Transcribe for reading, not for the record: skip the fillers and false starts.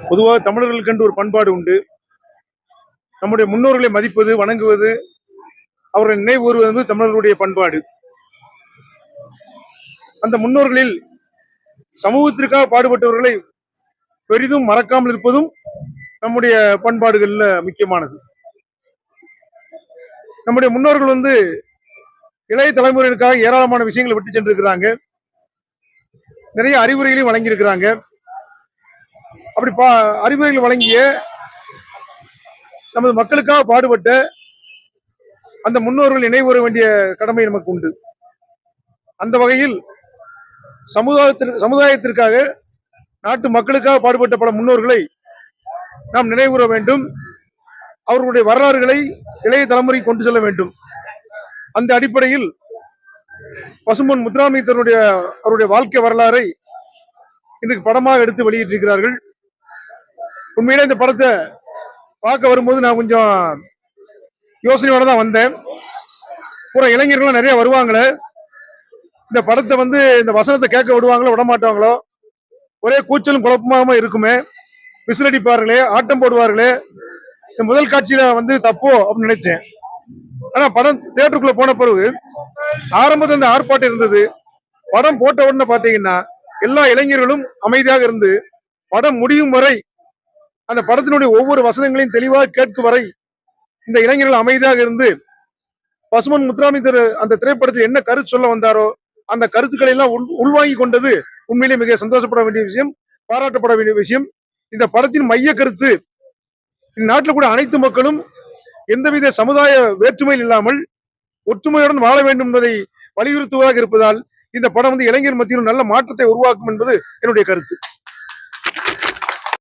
பொதுவாக தமிழர்களுக்கென்று ஒரு பண்பாடு உண்டு. நம்முடைய முன்னோர்களை மதிப்பது, வணங்குவது, அவர்களை நினைவு கூறுவது என்பது தமிழர்களுடைய பண்பாடு. அந்த முன்னோர்களில் சமூகத்திற்காக பாடுபட்டவர்களை பெரிதும் மறக்காமல் இருப்பதும் நம்முடைய பண்பாடுகள்ல முக்கியமானது. நம்முடைய முன்னோர்கள் இளைய தலைமுறையினருக்காக ஏராளமான விஷயங்களை விட்டு சென்றிருக்கிறாங்க. நிறைய அறிவுரைகளையும் வழங்கி இருக்கிறாங்க. அப்படி அறிவுரைகள் வழங்கிய நமது மக்களுக்காக பாடுபட்ட அந்த முன்னோர்கள் நினைவு கூற வேண்டிய கடமை நமக்கு உண்டு. அந்த வகையில் சமுதாயத்திற்காக நாட்டு மக்களுக்காக பாடுபட்ட பல முன்னோர்களை நாம் நினைவு கூற வேண்டும். அவர்களுடைய வரலாறுகளை இளைய தலைமுறை கொண்டு செல்ல வேண்டும். அந்த அடிப்படையில் பசும்பொன் முத்துராமலிங்கத்தேவருடைய அவருடைய வாழ்க்கை வரலாறை இன்றைக்கு படமாக எடுத்து வெளியிட்டிருக்கிறார்கள். உண்மையிலே இந்த படத்தை பார்க்க வரும்போது நான் கொஞ்சம் யோசனையோட தான் வந்தேன். பூரா இளைஞர்கள் நிறைய வருவாங்களே, இந்த படத்தை இந்த வசனத்தை கேட்க விடுவாங்களோ விடமாட்டாங்களோ, ஒரே கூச்சலும் குழப்பமாக இருக்குமே, விசிலடிப்பார்களே, ஆட்டம் போடுவார்களே, இந்த முதல் காட்சியில தப்போ அப்படின்னு நினைச்சேன். ஆனா படம் தியேட்டருக்குள்ள போன பிறகு ஆரம்பத்தில் இந்த ஆர்ப்பாட்டம் இருந்தது. படம் போட்ட உடனே பாத்தீங்கன்னா எல்லா இளைஞர்களும் அமைதியாக இருந்து படம் முடியும் வரை அந்த படத்தினுடைய ஒவ்வொரு வசனங்களையும் தெளிவாக கேட்கும் வரை இந்த இளைஞர்கள் அமைதியாக இருந்து பசும்பொன் முத்துராமலிங்கத்தேவர் அந்த திரைப்படத்தில் என்ன கருத்து சொல்ல வந்தாரோ அந்த கருத்துக்களை எல்லாம் உள்வாங்கி கொண்டது உண்மையிலே மிக சந்தோஷப்பட வேண்டிய விஷயம், பாராட்டப்பட வேண்டிய விஷயம். இந்த படத்தின் மைய கருத்து இந்நாட்டில் கூட அனைத்து மக்களும் எந்தவித சமுதாய வேற்றுமையில் இல்லாமல் ஒற்றுமையுடன் வாழ வேண்டும் என்பதை வலியுறுத்துவதாக இருப்பதால் இந்த படம் இளைஞர் மத்தியில் நல்ல மாற்றத்தை உருவாக்கும் என்பது என்னுடைய கருத்து.